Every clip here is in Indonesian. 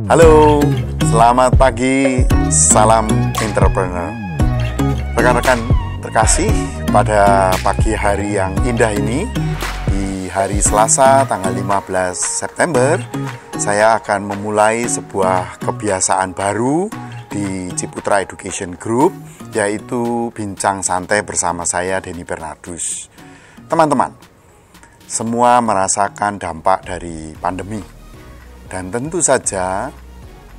Halo, selamat pagi, salam entrepreneur. Rekan-rekan terkasih, pada pagi hari yang indah ini, di hari Selasa tanggal 15 September, saya akan memulai sebuah kebiasaan baru di Ciputra Education Group, yaitu bincang santai bersama saya, Denny Bernardus. Teman-teman, semua merasakan dampak dari pandemi. Dan tentu saja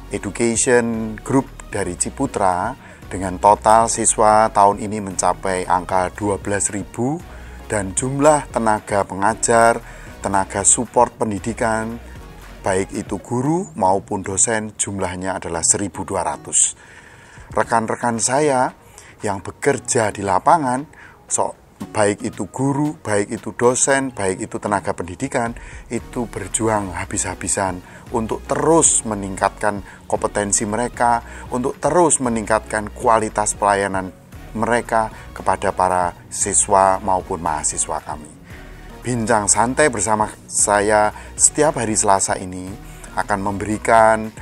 Education Group dari Ciputra dengan total siswa tahun ini mencapai angka 12.000 dan jumlah tenaga pengajar, tenaga support pendidikan, baik itu guru maupun dosen, jumlahnya adalah 1.200. Rekan-rekan saya yang bekerja di lapangan, baik itu guru, baik itu dosen, baik itu tenaga pendidikan, itu berjuang habis-habisan untuk terus meningkatkan kompetensi mereka, untuk terus meningkatkan kualitas pelayanan mereka kepada para siswa maupun mahasiswa kami. Bincang santai bersama saya setiap hari Selasa ini akan memberikan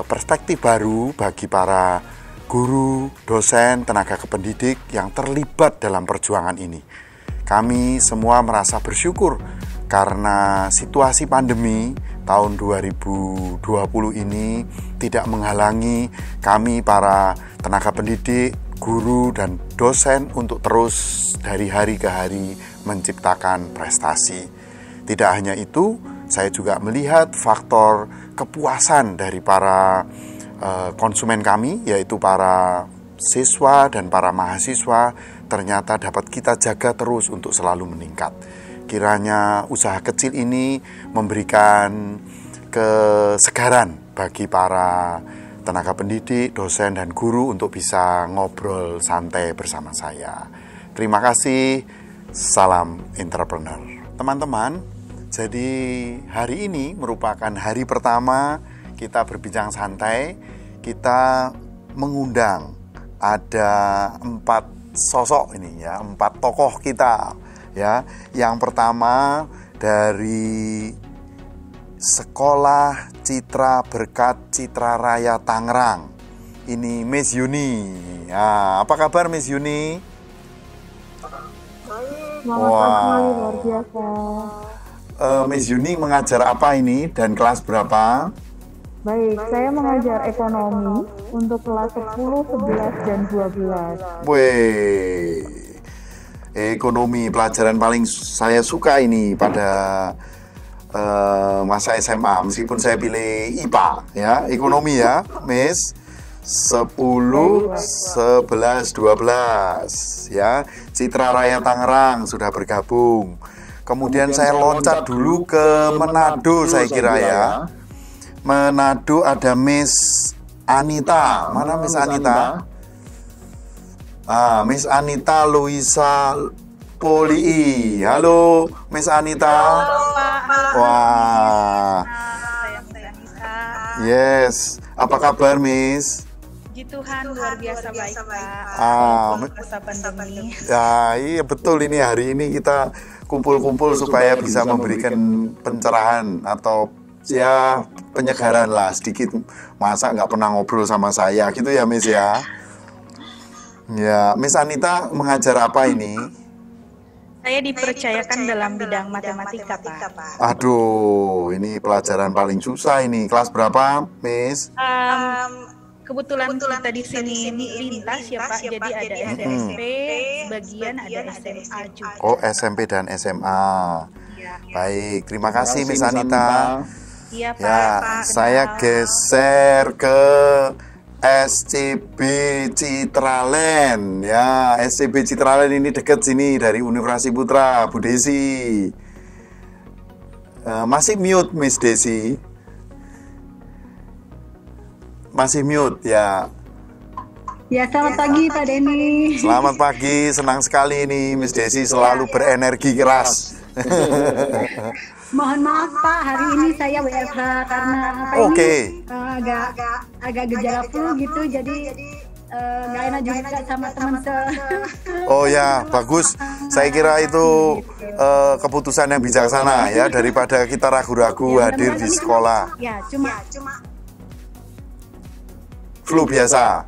perspektif baru bagi para guru, dosen, tenaga kependidik yang terlibat dalam perjuangan ini. Kami semua merasa bersyukur karena situasi pandemi tahun 2020 ini tidak menghalangi kami para tenaga pendidik, guru, dan dosen untuk terus dari hari ke hari menciptakan prestasi. Tidak hanya itu, saya juga melihat faktor kepuasan dari para konsumen kami, yaitu para siswa dan para mahasiswa, ternyata dapat kita jaga terus untuk selalu meningkat. Kiranya usaha kecil ini memberikan kesegaran bagi para tenaga pendidik, dosen, dan guru untuk bisa ngobrol santai bersama saya. Terima kasih, salam entrepreneur. Teman-teman, jadi hari ini merupakan hari pertama kita berbincang santai. Kita mengundang ada 4 sosok ini ya, 4 tokoh kita ya. Yang pertama dari Sekolah Citra Berkat Citra Raya Tangerang. Ini Miss Yuni. Nah, apa kabar Miss Yuni? Selamat pagi, luar biasa. Miss Yuni mengajar apa ini dan kelas berapa? Baik, saya mengajar ekonomi untuk kelas 10, 11, dan 12. Wih, ekonomi pelajaran paling saya suka ini pada masa SMA, meskipun saya pilih IPA ya, ekonomi ya, Miss. 10, 11, 12 ya, Citra Raya Tangerang sudah bergabung. Kemudian saya loncat dulu ke Manado, saya kira ya. Manado ada Miss Anita. Mana Miss Anita? Miss Anita Luisa Polii. Halo Miss Anita. Halo Pak. Wah. Saya Miss Anita. Yes. Apa kabar Miss? Puji Tuhan, luar biasa baik Pak. Masa pandemi. Ya, iya betul, ini hari ini kita kumpul-kumpul supaya bisa memberikan pencerahan atau ya penyegaran lah sedikit. Masa nggak pernah ngobrol sama saya gitu ya Miss ya. Ya, Miss Anita mengajar apa ini? Saya dipercayakan dalam bidang matematika Pak. Aduh, ini pelajaran paling susah ini. Kelas berapa Miss? Kebetulan kita di sini lintas ya Pak, jadi ada SMP, sebagian ada SMA juga. Oh, SMP dan SMA. Ya. Baik, terima kasih Miss Anita. Iya Pak. Ya, saya geser ke SCB Citraland. Ya, SCB Citraland ini dekat sini dari Universitas Ciputra, Bu Desi. Masih mute Miss Desi? Masih mute ya. Ya, selamat pagi Pak Denny. Selamat pagi, senang sekali ini Miss Desi selalu berenergi keras. Mohon maaf Pak, hari ini saya WFH karena agak gejala flu gitu, jadi nggak enak juga sama teman Oh ya, bagus. Saya kira itu keputusan yang bijaksana ya, daripada kita ragu-ragu hadir di sekolah. Ya, cuma flu biasa.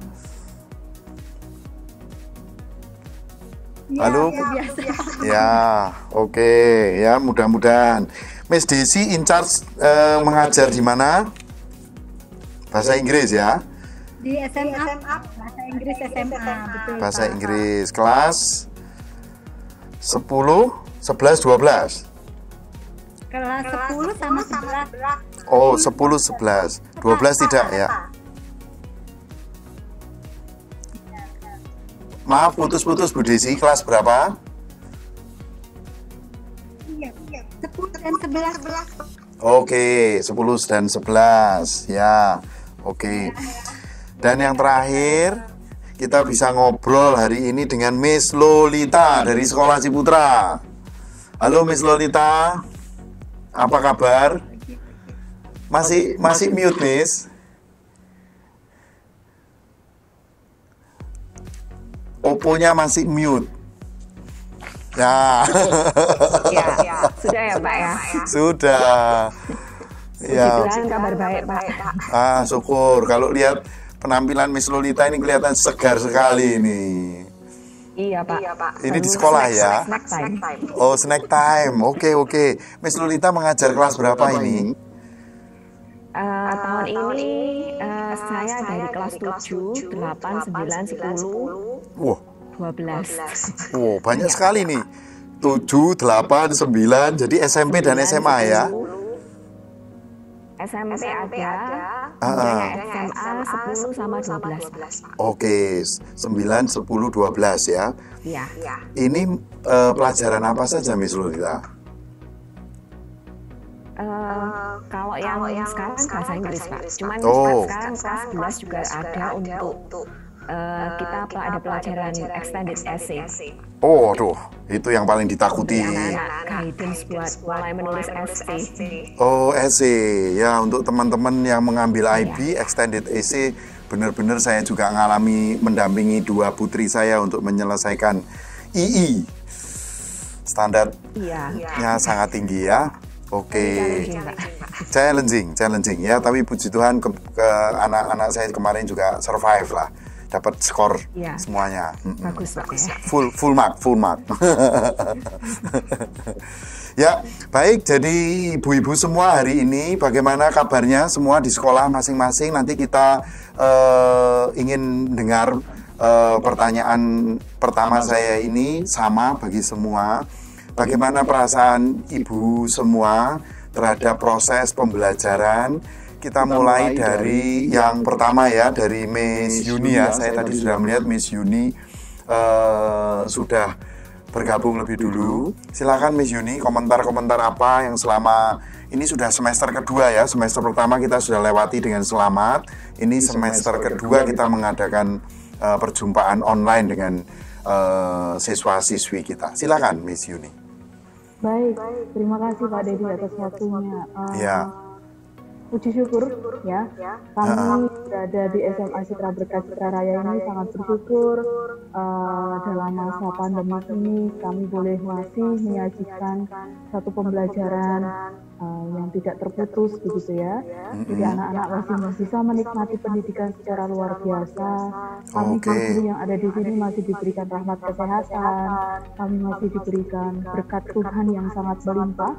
Halo? Ya, oke. Ya, mudah-mudahan. Miss Desi in charge mengajar di mana? Bahasa Inggris ya? Di SMA, bahasa Inggris SMA, betul. Bahasa Inggris, kelas 10, 11, 12. Kelas 10 sama 11. Oh, 10, 11. 12 tidak ya? Maaf, putus-putus Bu Desi, kelas berapa? Iya, 10 dan 11. Oke, 10 dan 11. Ya, oke. Dan yang terakhir, kita bisa ngobrol hari ini dengan Miss Lolita dari Sekolah Ciputra. Halo Miss Lolita, apa kabar? Masih mute, Miss? Opponya masih mute. Ya. Ya, sudah ya Pak ya. Sudah. Ya. Kabar baik Pak. Syukur. Kalau lihat penampilan Miss Lolita ini kelihatan segar sekali ini. Iya Pak. Ini di sekolah ya? Snack time. Oh, snack time. Oke. Miss Lolita mengajar kelas berapa ini? Tahun ini saya dari kelas 7, 8, 9, 10, Wah, 12. wow, banyak sekali nih. 7, 8, 9. Jadi SMP dan SMA ya? SMP ada, kemudian SMA 10 sama 12. Oke, 9, 10, 12 ya. Iya. Ini pelajaran apa saja Miss Lolita? Kalau yang sekarang bahasa Inggris Pak. Cuman sekarang kelas 11 juga ada untuk kita ada pelajaran extended essay. Oh, aduh, itu yang paling ditakuti. Anak-anak guidance buat mulai menulis essay. Oh, essay. Ya, untuk teman-teman yang mengambil IB, extended essay, benar-benar saya juga mendampingi 2 putri saya untuk menyelesaikan II. Standarnya sangat tinggi ya. Oke. Challenging ya, tapi puji Tuhan ke anak-anak saya kemarin juga survive lah. Dapat skor semuanya. Bagus Pak ya. Full mark. Ya, baik. Jadi ibu-ibu semua hari ini bagaimana kabarnya semua di sekolah masing-masing? Nanti kita ingin dengar pertanyaan pertama saya ini sama bagi semua. Bagaimana perasaan ibu semua terhadap proses pembelajaran? Kita mulai dari yang pertama ya, dari Miss Yuni ya. Saya tadi sudah melihat Miss Yuni sudah bergabung lebih dulu. Silakan Miss Yuni, komentar-komentar apa yang selama ini sudah semester kedua ya. Semester pertama kita sudah lewati dengan selamat. Ini semester kedua kita mengadakan perjumpaan online dengan siswa-siswi kita. Silakan Miss Yuni. Baik, terima kasih Pak Dedi atas waktunya. Puji syukur ya, kami berada di SMA Citra Berkat Citra Raya ini sangat bersyukur dalam masa pandemi ini kami boleh masih menyajikan satu pembelajaran yang tidak terputus begitu ya. Jadi anak-anak masih bisa menikmati pendidikan secara luar biasa. Kami guru yang ada di sini masih diberikan rahmat kesehatan, kami masih diberikan berkat Tuhan yang sangat berlimpah.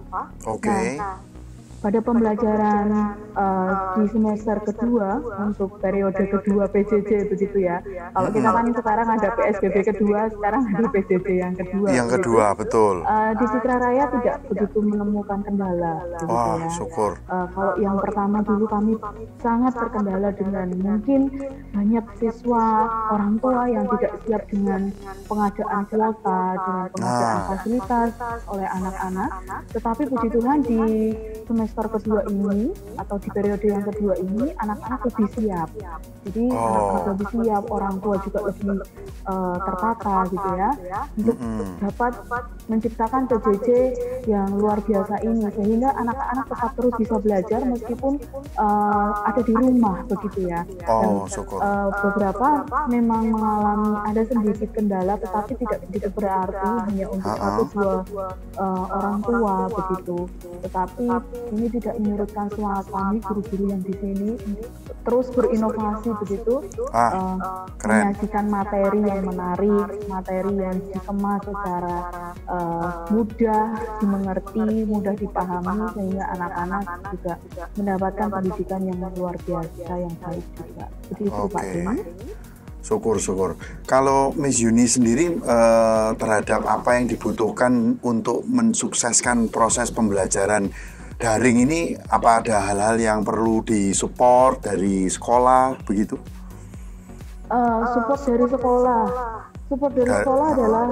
Pada pembelajaran di semester kedua untuk periode kedua PJJ begitu ya. Kalau kita kan sekarang ada PSBB kedua, sekarang ada PJJ yang kedua. Yang kedua, betul. Di Citra Raya tidak begitu menemukan kendala. Begitu ya. Syukur. Kalau yang pertama dulu kami sangat terkendala dengan mungkin banyak siswa orang tua yang tidak siap dengan pengadaan kuota, dengan pengadaan fasilitas oleh anak-anak. Tetapi puji Tuhan di semester kedua ini atau di periode yang kedua ini anak-anak lebih siap. Jadi anak-anak lebih siap, orang tua juga lebih tertata gitu ya untuk dapat menciptakan PJJ yang luar biasa ini sehingga anak-anak tetap terus bisa belajar meskipun ada di rumah begitu ya. Dan beberapa memang mengalami ada sedikit kendala tetapi tidak begitu berarti hanya untuk 1-2 orang tua begitu. Tetapi ini ini tidak menyurutkan semangat kami guru-guru yang di sini terus berinovasi begitu, menyajikan materi yang menarik, materi yang dikemas secara mudah dimengerti, mudah dipahami, sehingga anak-anak juga mendapatkan pendidikan yang luar biasa, yang baik juga. Begitu Pak Denny. Syukur. Kalau Miss Yuni sendiri terhadap apa yang dibutuhkan untuk mensukseskan proses pembelajaran daring ini, apa ada hal-hal yang perlu disupport dari sekolah begitu? Support dari sekolah adalah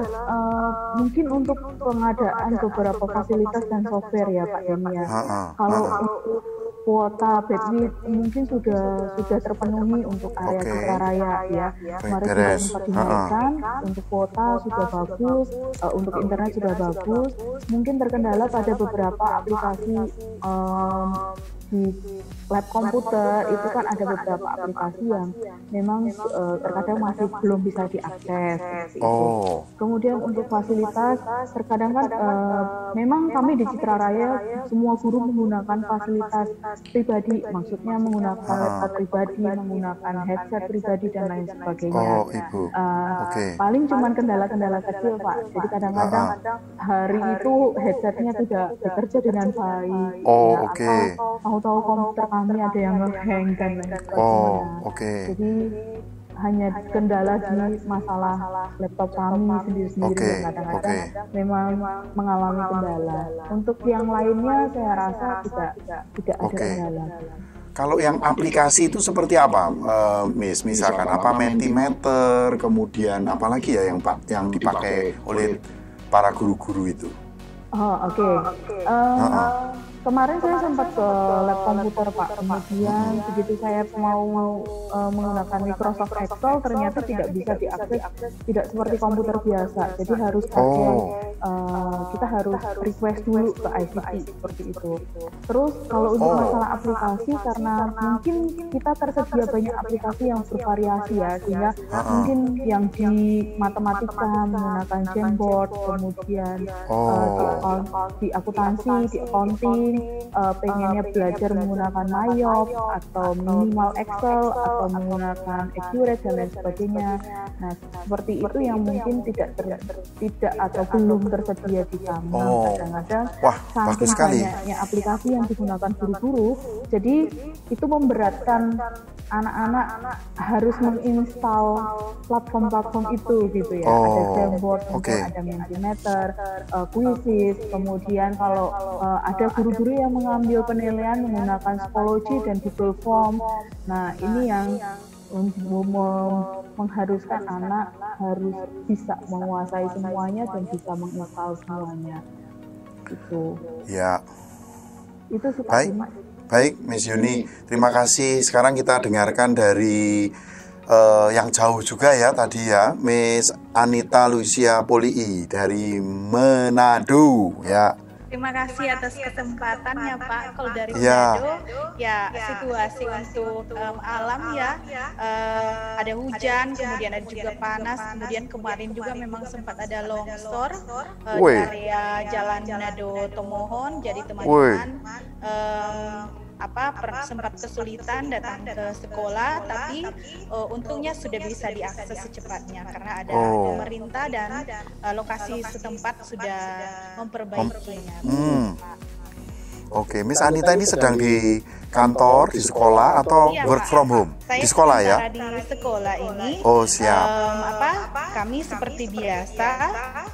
mungkin untuk pengadaan beberapa fasilitas dan software ya Pak Denny ya. Kalau untuk kuota bandwidth mungkin sudah terpenuhi untuk area Citraraya ya. Kemarin sudah sempat dinaikkan, untuk kuota sudah bagus, untuk internet sudah bagus. Mungkin terkendala pada beberapa aplikasi di lab komputer itu kan ada beberapa aplikasi yang memang terkadang masih belum bisa diakses. Kemudian untuk fasilitas terkadang kan memang kami di Citraraya semua guru menggunakan fasilitas pribadi, maksudnya menggunakan laptop pribadi, menggunakan headset pribadi dan lain sebagainya. Paling cuman kendala-kendala kecil Pak. Jadi kadang-kadang hari itu headsetnya tidak bekerja dengan baik. Tahu-tahu komputer kami ada yang nge-hang dan lain sebagainya. Jadi hanya kendala di masalah laptop kami sendiri-sendiri kadang-kadang memang mengalami kendala. Untuk yang lainnya saya rasa tidak ada kendala. Kalau yang aplikasi itu seperti apa, Miss? Misalkan apa Mentimeter, kemudian apalagi ya yang dipakai oleh para guru-guru itu? Kemarin saya sempat ke lab komputer Pak, kemudian begitu saya mau menggunakan Microsoft Excel ternyata tidak bisa diakses, tidak seperti komputer biasa, jadi harus kita harus request dulu ke ICT seperti itu. Terus kalau untuk masalah aplikasi, karena mungkin kita tersedia banyak aplikasi yang bervariasi ya, sehingga mungkin yang di matematika menggunakan Jamboard, kemudian di akuntansi, di accounting, pengennya belajar menggunakan Mayop atau minimal Excel atau menggunakan Accurate dan lain sebagainya. Nah, seperti itu yang mungkin tidak atau belum tersedia di kami. Kadang-kadang saking banyaknya aplikasi yang digunakan guru-guru, jadi itu memberatkan anak-anak harus menginstal platform-platform itu gitu ya. Ada Jamboard, ada Mentimeter, Quizzes, kemudian kalau ada guru-guru yang mengambil penilaian menggunakan Schoology dan Google Form. Nah, ini yang mengharuskan anak harus bisa menguasai semuanya dan bisa menginstal semuanya. Itu. Ya. Itu sih Baik, Miss Yuni, terima kasih. Sekarang kita dengarkan dari yang jauh juga ya tadi ya, Miss Anita Lucia Polii dari Manado ya. Terima kasih atas kesempatannya Pak. Kalau dari Manado, ya situasi untuk alam ya, ada hujan, kemudian ada juga panas, kemudian kemarin juga memang sempat ada longsor di area Jalan Manado Tomohon. Jadi teman-teman sempat kesulitan datang ke sekolah, tapi untungnya sudah bisa diakses secepatnya karena ada pemerintah dan lokasi setempat sudah memperbaikinya. Miss Anita ini sedang di kantor, di sekolah atau work from home? Di sekolah ya? Di sekolah ini. Siap. Kami seperti biasa,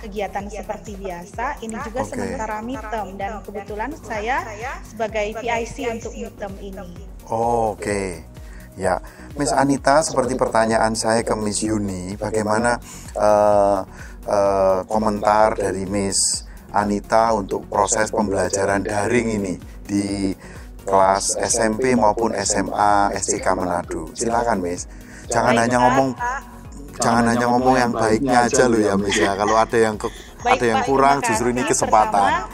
kegiatan seperti biasa. Ini juga sementara midterm dan kebetulan saya sebagai PIC untuk midterm ini. Ya, Miss Anita, seperti pertanyaan saya ke Miss Yuni, bagaimana komentar dari Miss Anita untuk proses pembelajaran daring ini di kelas SMP maupun SMA SCK Manado? Silakan Miss. Jangan hanya ngomong jangan hanya ngomong yang baiknya aja loh ya Miss ya. Kalau ada yang kurang justru ini kesempatan.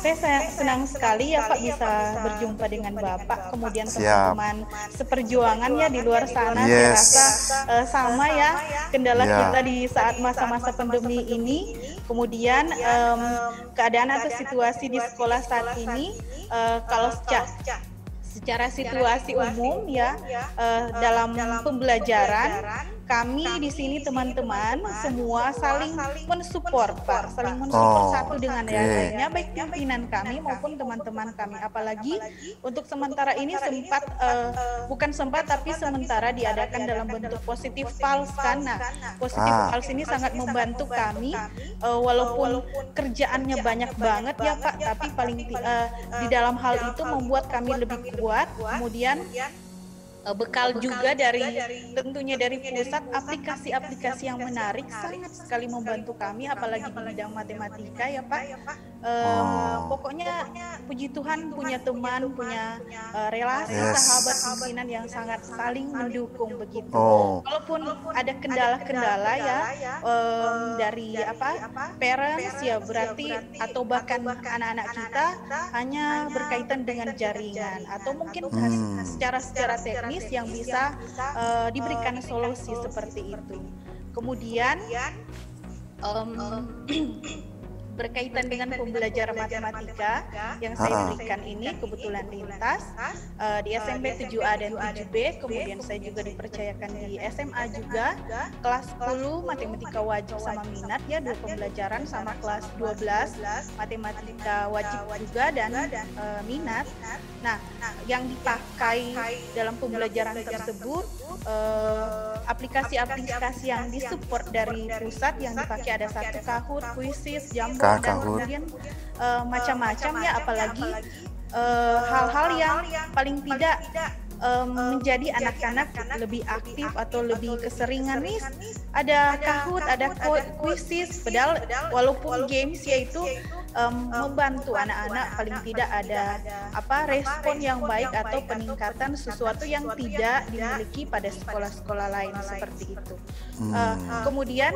Saya senang sekali ya Pak bisa berjumpa dengan Bapak, kemudian teman-teman seperjuangan ya di luar sana. Saya rasa sama ya kendala kita di saat masa-masa pandemi ini. Kemudian keadaan atau situasi di sekolah saat ini, kalau secara situasi umum ya, dalam pembelajaran kami di sini teman-teman semua saling mensupport Pak, saling mensupport satu dengan yang lainnya, baik pimpinan kami maupun teman-teman kami. Apalagi untuk sementara ini tapi sementara diadakan dalam bentuk positif pulse kan. Nah, positif pulse ini sangat membantu kami, walaupun kerjaannya banyak banget ya Pak, tapi paling di dalam hal itu membuat kami lebih kuat. Kemudian bekal juga tentunya dari pusat, aplikasi-aplikasi yang menarik sangat sekali membantu kami, apalagi di bidang matematika ya Pak. Pokoknya puji Tuhan punya teman, punya relasi sahabat pimpinan yang sangat saling mendukung begitu. Walaupun ada kendala-kendala ya dari parents ya, berarti atau bahkan anak-anak kita hanya berkaitan dengan jaringan atau mungkin secara teknis yang bisa diberikan solusi seperti itu. Kemudian berkaitan dengan pembelajaran matematika yang saya berikan ini kebetulan lintas di SMP 7A dan 7B, kemudian saya juga dipercayakan di SMA juga kelas 10 matematika wajib sama minat ya, 2 pembelajaran, sama kelas 12 matematika wajib juga dan minat. Nah, yang dipakai dalam pembelajaran tersebut aplikasi-aplikasi yang disupport dari pusat yang dipakai ada satu Kahoot, Quizizz, Jamboard, dan kemudian macam-macam ya, apalagi hal-hal yang paling tidak menjadi anak-anak lebih aktif atau lebih keseringan nih. Ada Kahoot, ada Quizizz, padahal walaupun games yaitu membantu anak-anak paling tidak ada respon yang baik atau peningkatan sesuatu yang tidak dimiliki pada sekolah-sekolah lain seperti itu. Kemudian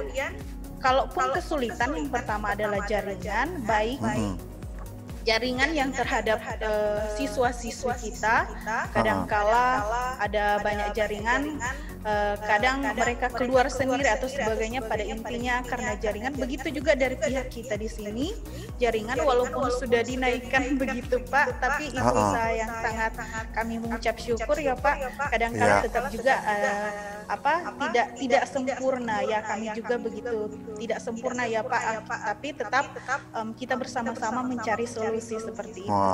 kalaupun kesulitan, yang pertama adalah jaringan, baik jaringan yang terhadap siswa-siswi kita. Kadangkala ada banyak jaringan, kadang mereka keluar sendiri atau sebagainya, pada intinya karena jaringan. Begitu juga dari pihak kita di sini, jaringan walaupun sudah dinaikkan begitu Pak, tapi itu usaha yang sangat kami mengucap syukur ya Pak. Kadangkala tetap juga tidak sempurna ya, kami juga begitu tidak sempurna ya Pak, tapi tetap kita bersama-sama mencari solusi seperti itu.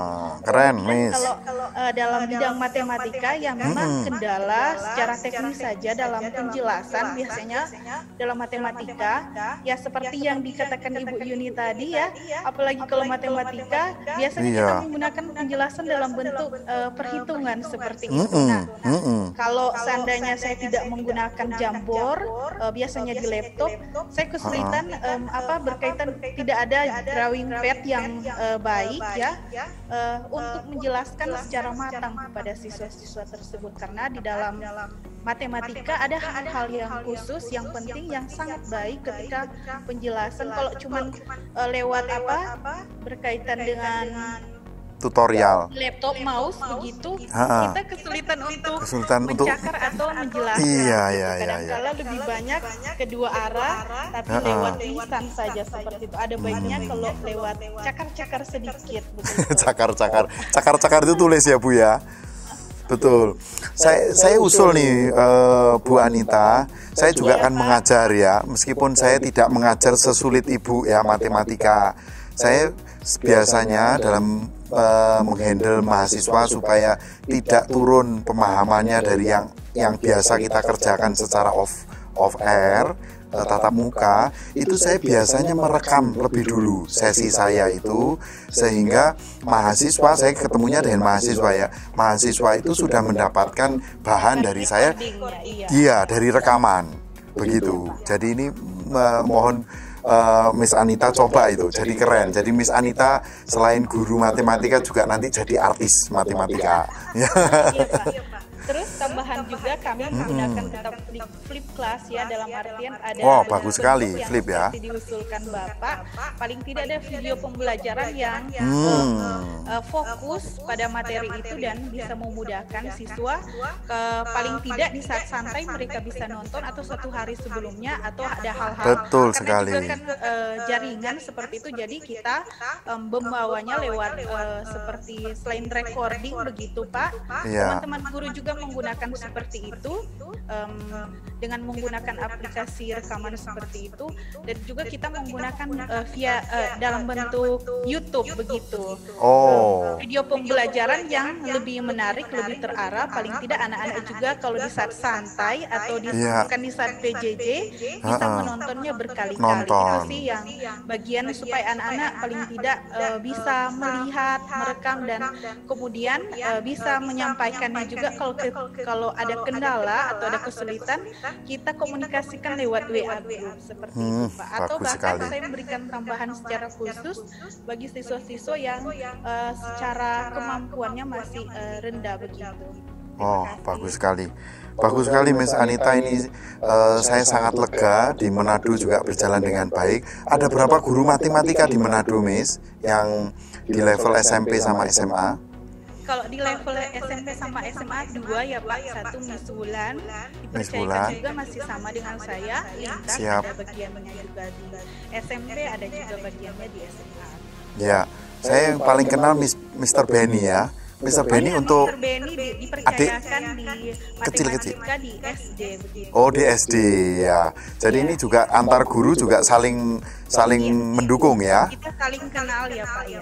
Keren Miss. Kalau dalam bidang matematika ya memang kendala secara teknis saja dalam penjelasan, biasanya dalam matematika ya seperti yang dikatakan Ibu Yuni tadi ya, apalagi kalau matematika biasanya kita menggunakan penjelasan dalam bentuk perhitungan seperti itu. Nah, kalau seandainya saya tidak menggunakan Jamboard, biasanya di laptop saya kesulitan berkaitan, tidak ada drawing pad yang baik ya untuk menjelaskan secara matang kepada siswa-siswa tersebut, karena di dalam matematika ada hal-hal yang khusus yang penting yang sangat baik ketika penjelasan. Kalau cuman lewat berkaitan dengan tutorial laptop, mouse begitu, kita kesulitan untuk mencakar atau menjelaskan. Kadang-kala lebih banyak kedua arah, tapi lewat lisan saja seperti itu. Ada baiknya kalau lewat cakar-cakar sedikit. Cakar-cakar itu tulis ya Bu ya. Betul. Saya usul nih Bu Anita, saya juga akan mengajar ya, meskipun saya tidak mengajar sesulit Ibu ya matematika. Saya biasanya dalam menghandle mahasiswa supaya tidak turun pemahamannya dari yang biasa kita kerjakan secara off air, tatap muka, itu saya biasanya merekam lebih dulu sesi saya itu, sehingga mahasiswa, saya ketemunya dengan mahasiswa ya, mahasiswa itu sudah mendapatkan bahan dari saya, dari rekaman begitu. Jadi ini mohon Miss Anita coba itu, jadi keren. Jadi Miss Anita selain guru matematika juga nanti jadi artis matematika. Iya, Pak. Terus tambahan juga kami menggunakan tetap flip class ya, dalam artian ada bagus sekali flip ya. Diusulkan Bapak, paling tidak ada video pembelajaran yang fokus pada materi itu dan bisa memudahkan siswa. Paling tidak di saat santai mereka bisa nonton atau suatu hari sebelumnya atau ada hal-hal. Betul sekali. Juga kan jaringan seperti itu, jadi kita membawanya lewat seperti selain recording begitu Pak. Teman-teman guru juga menggunakan seperti itu dengan menggunakan aplikasi rekaman seperti itu, dan juga kita menggunakan via dalam bentuk YouTube begitu. Video pembelajaran yang lebih menarik, lebih terarah, paling tidak anak-anak juga kalau di saat santai atau bukan di saat PJJ bisa menontonnya berkali-kali. Itu sih yang bagian supaya anak-anak paling tidak bisa melihat, merekam, dan kemudian bisa menyampaikannya juga. Kalau ada kendala atau ada kesulitan, kita komunikasikan lewat WA group seperti itu Pak. Atau bahkan saya memberikan tambahan secara khusus bagi siswa-siswa yang secara kemampuannya masih rendah begitu. Bagus sekali. Bagus sekali Miss Anita, ini saya sangat lega. Di Manado juga berjalan dengan baik. Ada berapa guru matematika di Manado Miss yang di level SMP sama SMA? Kalau di level SMP sama SMA 2 ya Pak, satu Miss Wulan, dipercayakan juga masih sama dengan saya. Lintas ada bagiannya juga di SMP, ada juga bagiannya di SMA. Ya, saya yang paling kenal Mr. Benny ya. Mr. Benny untuk Mr. Benny dipercayakan di kecil-kecil di SD begitu. Di SD ya. Jadi ini juga antar guru juga saling mendukung ya. Kita saling kenal ya Pak ya.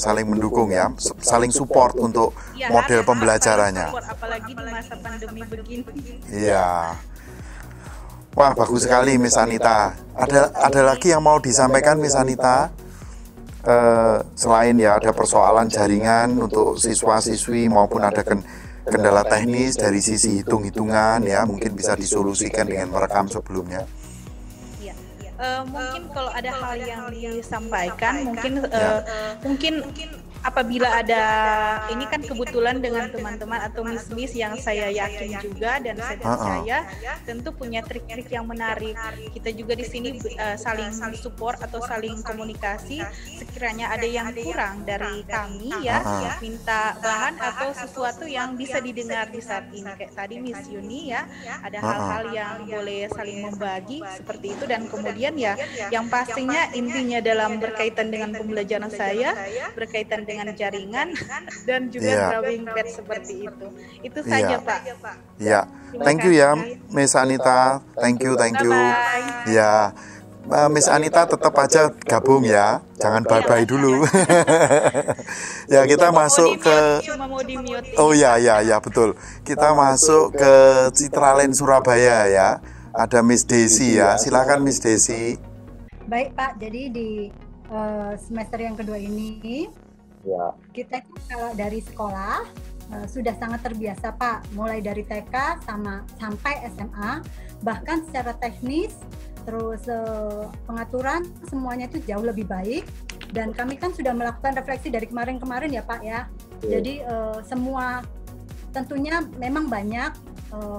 Saling mendukung ya, saling support untuk model pembelajarannya. Apalagi di masa pandemi begini. Iya. Wah, bagus sekali Miss Anita. Ada lagi yang mau disampaikan Miss Anita? Selain ya ada persoalan jaringan untuk siswa-siswi maupun ada kendala teknis dari sisi hitung-hitungan ya, mungkin bisa disolusikan dengan merekam sebelumnya. Mungkin kalau ada hal yang disampaikan, mungkin apabila ada, ini kan kebetulan dengan teman-teman atau miss-miss yang saya yakin juga dan saya percaya tentu punya trik-trik yang menarik. Kita juga di sini saling support atau saling komunikasi. Sekiranya ada yang kurang dari kami ya, minta bahan atau sesuatu yang bisa didengar di saat ini. Kayak tadi Miss Yuni ya, ada hal-hal yang boleh saling membagi seperti itu. Dan kemudian ya, yang pastinya intinya dalam berkaitan dengan pembelajaran saya, berkaitan dengan jaringan dan juga drawing pad seperti itu. Itu saja Pak. Ya, thank you ya Miss Anita. Thank you. Ya, Miss Anita tetap aja gabung ya. Jangan bye-bye dulu. Ya, kita masuk ke ya betul. Kita masuk ke Citraland Surabaya ya. Ada Miss Desi ya. Silakan Miss Desi. Baik Pak, jadi di semester yang kedua ini kita kalau dari sekolah sudah sangat terbiasa Pak, mulai dari TK sampai SMA, bahkan secara teknis terus pengaturan semuanya itu jauh lebih baik, dan kami kan sudah melakukan refleksi dari kemarin ya Pak ya. Jadi semua tentunya memang banyak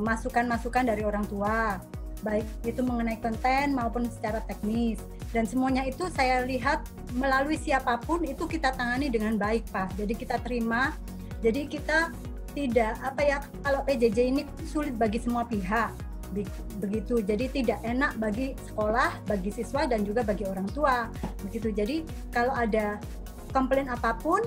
masukan-masukan dari orang tua, baik itu mengenai konten maupun secara teknis, dan semuanya itu saya lihat melalui siapapun itu kita tangani dengan baik Pak. Jadi kita terima, jadi kita tidak kalau PJJ ini sulit bagi semua pihak begitu, jadi tidak enak bagi sekolah, bagi siswa, dan juga bagi orang tua begitu. Jadi kalau ada komplain apapun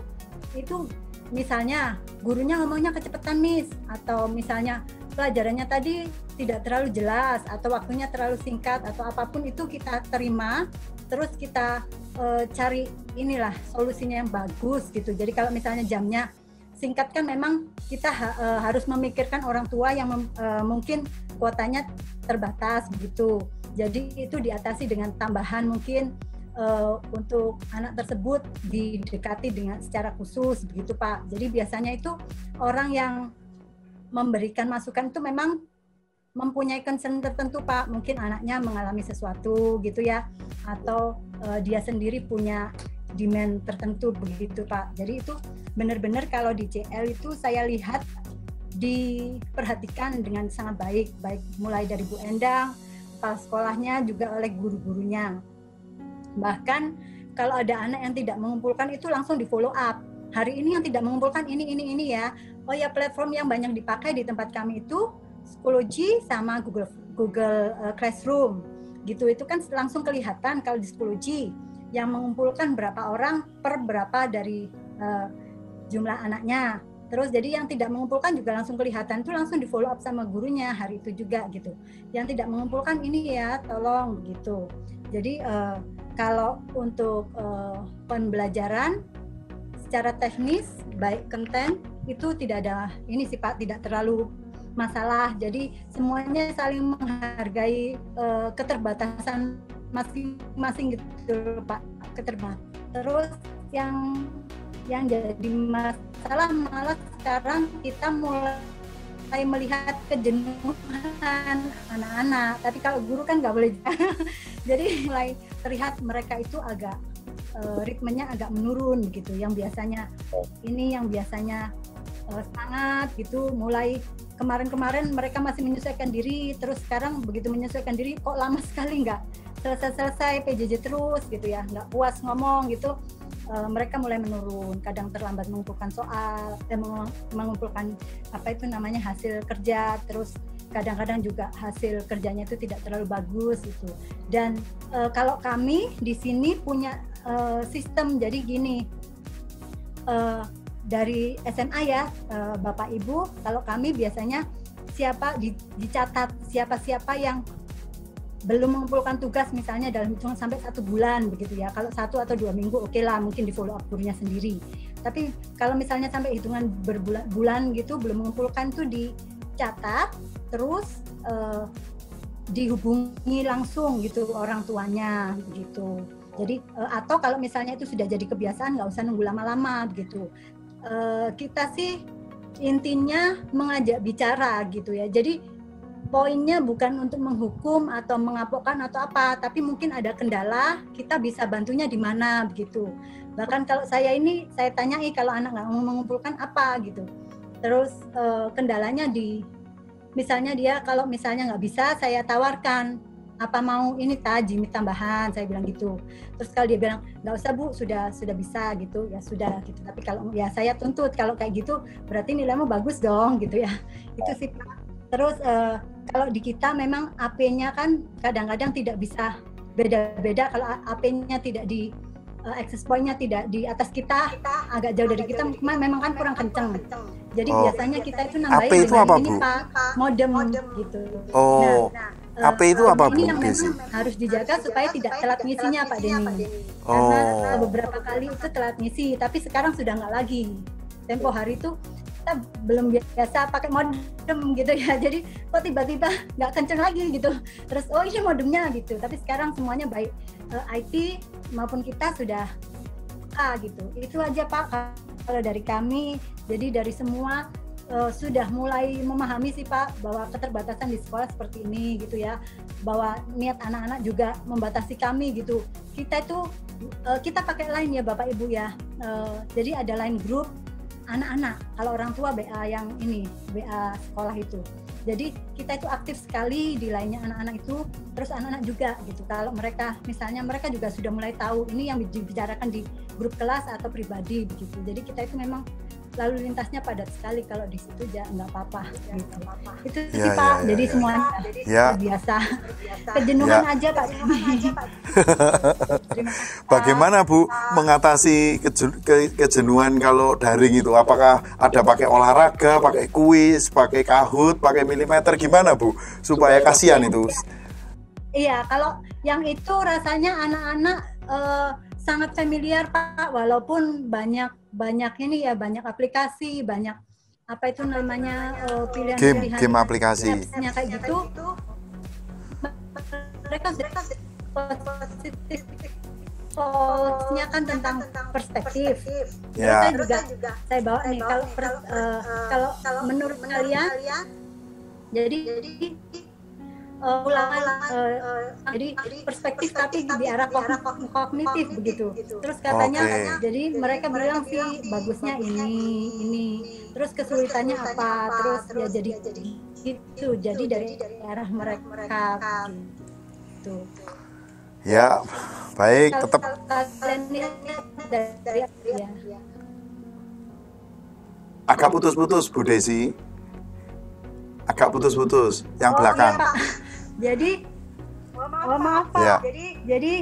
itu, misalnya gurunya ngomongnya kecepatan Miss, atau misalnya pelajarannya tadi tidak terlalu jelas atau waktunya terlalu singkat atau apapun, itu kita terima, terus kita cari solusinya yang bagus gitu. Jadi kalau misalnya jamnya singkat kan memang kita harus memikirkan orang tua yang mungkin kuotanya terbatas begitu. Jadi itu diatasi dengan tambahan mungkin untuk anak tersebut didekati dengan secara khusus begitu Pak. Jadi biasanya itu orang yang memberikan masukan itu memang mempunyai concern tertentu Pak, mungkin anaknya mengalami sesuatu gitu ya, atau dia sendiri punya demand tertentu begitu Pak. Jadi itu benar-benar kalau di CL itu saya lihat diperhatikan dengan sangat baik mulai dari Bu Endang, kepala sekolahnya, juga oleh guru-gurunya. Bahkan kalau ada anak yang tidak mengumpulkan itu langsung di follow up. Hari ini yang tidak mengumpulkan ini ya. Oh ya, platform yang banyak dipakai di tempat kami itu Schoology sama Google Classroom gitu. Itu kan langsung kelihatan kalau di Schoology yang mengumpulkan berapa orang per berapa dari jumlah anaknya. Terus jadi yang tidak mengumpulkan juga langsung kelihatan, itu langsung di follow up sama gurunya hari itu juga gitu. Yang tidak mengumpulkan ini ya tolong gitu. Jadi kalau untuk pembelajaran secara teknis baik konten itu tidak ada ini sih Pak, tidak terlalu masalah. Jadi semuanya saling menghargai keterbatasan masing-masing gitu Pak, keterbatas. Terus yang jadi masalah malah sekarang kita mulai melihat kejenuhan anak-anak. Tapi kalau guru kan nggak boleh. Jadi mulai terlihat mereka itu agak ritmenya agak menurun gitu. Yang biasanya semangat gitu, mulai kemarin-kemarin mereka masih menyesuaikan diri, terus sekarang begitu menyesuaikan diri kok lama sekali nggak selesai PJJ terus gitu ya, nggak puas ngomong gitu. Mereka mulai menurun, kadang terlambat mengumpulkan soal, mengumpulkan hasil kerja, terus kadang-kadang juga hasil kerjanya itu tidak terlalu bagus gitu. Dan kalau kami di sini punya sistem, jadi gini, dari SMA ya, Bapak Ibu, kalau kami biasanya dicatat siapa-siapa yang belum mengumpulkan tugas misalnya dalam hitungan sampai 1 bulan begitu ya. Kalau 1 atau 2 minggu oke lah, mungkin di follow up gurunya sendiri. Tapi kalau misalnya sampai hitungan berbulan-bulan gitu belum mengumpulkan, tuh dicatat terus dihubungi langsung gitu orang tuanya gitu. Jadi atau kalau misalnya itu sudah jadi kebiasaan nggak usah nunggu lama-lama begitu. Kita sih intinya mengajak bicara gitu ya. Jadi poinnya bukan untuk menghukum atau mengapokkan atau apa, tapi mungkin ada kendala, kita bisa bantunya di mana begitu. Bahkan kalau saya tanyai kalau anak nggak mau mengumpulkan apa gitu. Terus kendalanya misalnya dia kalau misalnya nggak bisa, saya tawarkan apa mau ini Jimmy tambahan, saya bilang gitu. Terus kalau dia bilang nggak usah Bu, sudah bisa gitu, ya sudah gitu. Tapi kalau ya saya tuntut kalau kayak gitu berarti nilaimu bagus dong gitu ya. Itu sih Pak. Terus kalau di kita memang AP-nya kan kadang-kadang tidak bisa beda-beda. Kalau AP-nya tidak di access point-nya tidak di atas kita, agak jauh dari kita, memang kan kurang kenceng. Jadi biasanya kita itu nambahin AP itu apa, ini Bu? Pak, modem gitu. AP itu apa, Bu? Ini yang memang harus dijaga supaya tidak telat ngisinya Pak Denny. Karena beberapa kali itu telat ngisi, tapi sekarang sudah nggak lagi. Tempo hari itu kita belum biasa pakai modem gitu ya, jadi kok tiba-tiba nggak kenceng lagi gitu. Terus ini modemnya gitu, tapi sekarang semuanya baik IT maupun kita sudah gitu. Itu aja Pak kalau dari kami. Jadi dari semua sudah mulai memahami sih Pak bahwa keterbatasan di sekolah seperti ini gitu ya, bahwa niat anak-anak juga membatasi kami gitu. Kita pakai line ya Bapak Ibu ya, jadi ada line group anak-anak, kalau orang tua BA yang ini, BA sekolah itu. Jadi kita itu aktif sekali di lainnya anak-anak itu, terus anak-anak juga gitu. Kalau mereka juga sudah mulai tahu ini yang dibicarakan di grup kelas atau pribadi begitu. Jadi kita itu memang lalu lintasnya padat sekali, kalau di situ nggak apa-apa gitu. Itu sih Pak, jadi semuanya biasa. Kejenuhan aja Pak. Bagaimana Bu mengatasi kejenuhan kalau daring itu? Apakah ada pakai olahraga, pakai kuis, pakai Kahoot, pakai milimeter, gimana Bu? Supaya kasihan itu. Iya, kalau yang itu rasanya anak-anak sangat familiar Pak, walaupun banyak ini ya, banyak aplikasi, banyak apa itu namanya pilihan-pilihan game aplikasi kayak gitu. Mereka positif goals-nya kan tentang perspektif. Ya. Saya bawa nih kalau menurut kalian, jadi jadi perspektif tapi di arah kognitif begitu. Terus katanya jadi mereka bilang sih bagusnya ini terus kesulitannya apa, terus ya jadi gitu, jadi dari arah mereka gitu. Ya, baik, tetap agak putus-putus Bu Desi, agak putus-putus yang belakang. Iya, Pak. Jadi maaf Pak. Ya. Jadi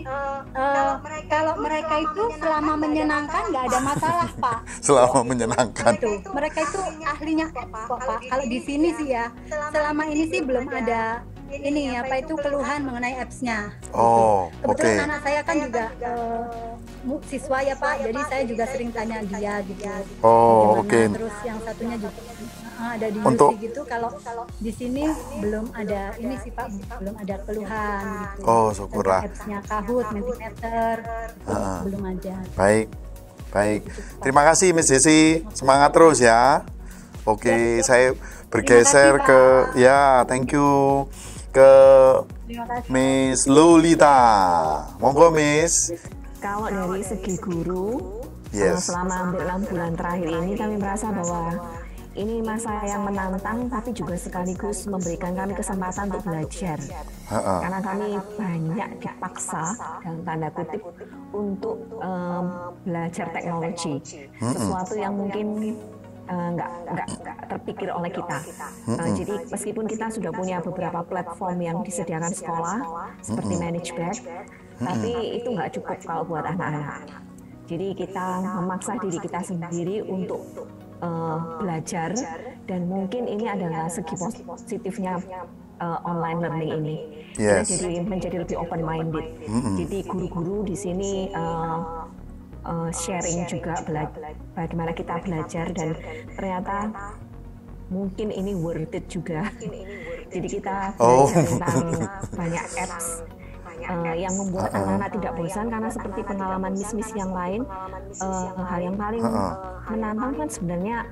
kalau mereka itu selama menyenangkan nggak ada masalah Pak. Selama menyenangkan. Itu mereka itu ahlinya kok Pak. Kalau di sini sih ya, selama ini sih belum ada ini apa itu keluhan mengenai apps-nya. Oh, kebetulan anak saya kan juga siswa ya Pak, jadi saya juga sering tanya dia gitu. Oh, oke. Terus yang satunya juga ada di untuk UC gitu. Kalau di sini belum ada ini sih Pak, belum ada keluhan gitu. Oh, syukurlah. Apps-nya Kahoot, Mentimeter belum ada. Baik. Terima kasih Miss Desi, semangat terus ya. Oke, saya bergeser ke thank you ke Miss Lolita. Monggo Miss. Kalau dari segi guru, selama hampir 6 bulan terakhir ini kami merasa bahwa ini masa yang menantang, tapi juga sekaligus memberikan kami kesempatan untuk belajar. Karena kami banyak dipaksa, dalam tanda kutip, untuk belajar teknologi. Sesuatu yang mungkin nggak terpikir oleh kita. Jadi meskipun kita sudah punya beberapa platform yang disediakan sekolah, seperti ManageBack, tapi itu nggak cukup kalau buat anak-anak. Jadi kita memaksa diri kita sendiri untuk belajar, dan mungkin ini adalah segi positifnya online learning ini. Kita jadi menjadi lebih open minded. Jadi guru-guru di sini sharing juga bagaimana kita belajar, dan ternyata mungkin ini worth it juga. Jadi kita belajar tentang banyak apps yang membuat anak-anak tidak bosan, karena seperti pengalaman Miss yang lain, hal yang paling menantang kan sebenarnya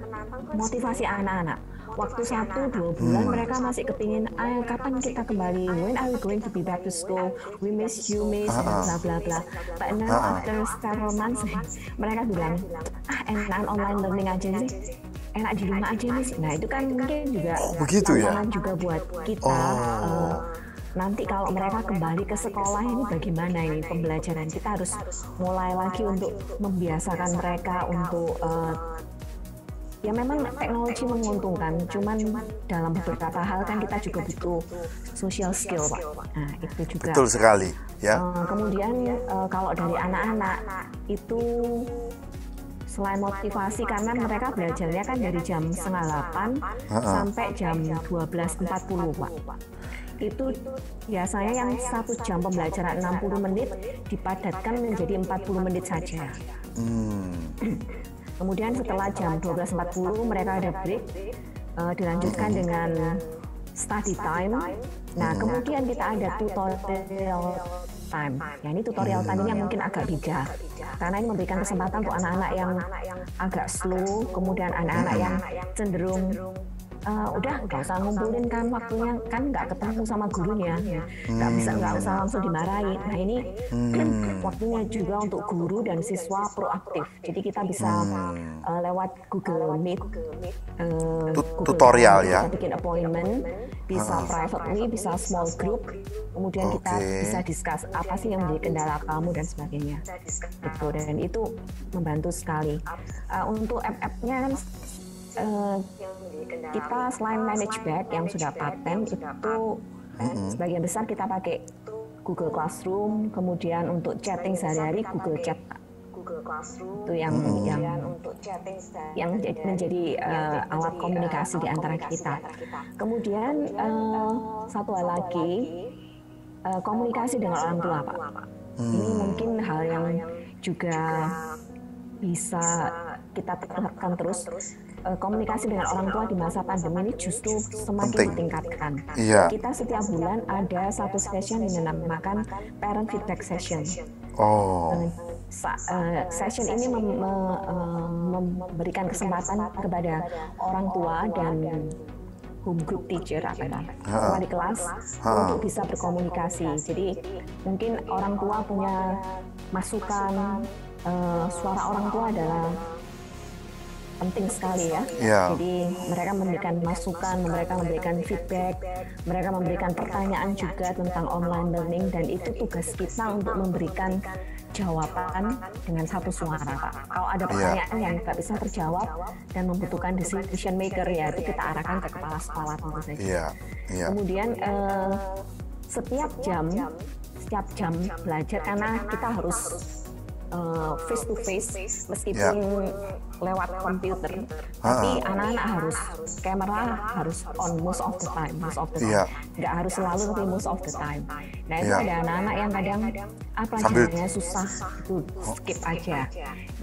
motivasi anak-anak. Waktu 1-2 bulan mereka masih kepingin, kapan kita kembali, when are we going to be back to school, we miss you miss, bla bla bla. But now after several months, mereka bilang, enakan online learning aja sih, enak di rumah aja Miss. Nah itu kan mungkin juga tantangan juga buat kita. Nanti kalau mereka kembali ke sekolah ini bagaimana ini pembelajaran, kita harus mulai lagi untuk membiasakan mereka untuk ya memang teknologi menguntungkan, cuman dalam beberapa hal kan kita juga butuh social skill Pak. Nah itu juga. Betul sekali ya. Kemudian kalau dari anak-anak itu selain motivasi, karena mereka belajarnya kan dari jam 7:30 sampai jam 12.40 Pak. Itu biasanya yang 1 jam pembelajaran 60 menit dipadatkan menjadi 40 menit saja. Kemudian setelah jam 12.40 mereka ada break, dilanjutkan dengan study time. Nah kemudian kita ada tutorial time. Ya ini tutorial time ini yang mungkin agak beda, karena ini memberikan kesempatan untuk anak-anak yang agak slow, kemudian anak-anak yang cenderung udah nggak usah ngumpulin kan waktunya, kan nggak ketemu sama gurunya, nggak usah langsung dimarahin. Nah ini waktunya juga untuk guru dan siswa proaktif. Jadi kita bisa lewat Google Meet, tutorial ya. Kita bikin appointment, bisa privately, bisa small group. Kemudian kita bisa discuss apa sih yang menjadi kendala kamu dan sebagainya. Betul, dan itu membantu sekali. Untuk app-nya kan kita selain ManageBack yang sudah paten itu sebagian besar kita pakai Google Classroom, kemudian untuk chatting sehari-hari Google Chat. Itu yang menjadi alat komunikasi di antara kita. Kemudian satu hal lagi, komunikasi dengan orang tua Pak. Ini mungkin hal yang juga bisa kita tekankan terus. Komunikasi dengan orang tua di masa pandemi ini justru semakin ditingkatkan. Kita setiap bulan ada 1 session yang dinamakan parent feedback session. Session ini memberikan kesempatan kepada orang tua dan home group teacher wali kelas untuk bisa berkomunikasi. Jadi mungkin orang tua punya masukan, suara orang tua adalah penting sekali ya. Jadi mereka memberikan masukan, mereka memberikan feedback, mereka memberikan pertanyaan juga tentang online learning, dan itu tugas kita untuk memberikan jawaban dengan satu suara, Pak. Kalau ada pertanyaan yang nggak bisa terjawab dan membutuhkan decision maker, ya itu kita arahkan ke kepala sekolah tentu saja. Kemudian setiap jam belajar, karena kita harus face to face meskipun lewat komputer, tapi anak-anak harus kamera harus on most of the time, nggak harus selalu tapi most of the time. Nah itu ada anak-anak yang kadang pelajarannya susah itu skip aja.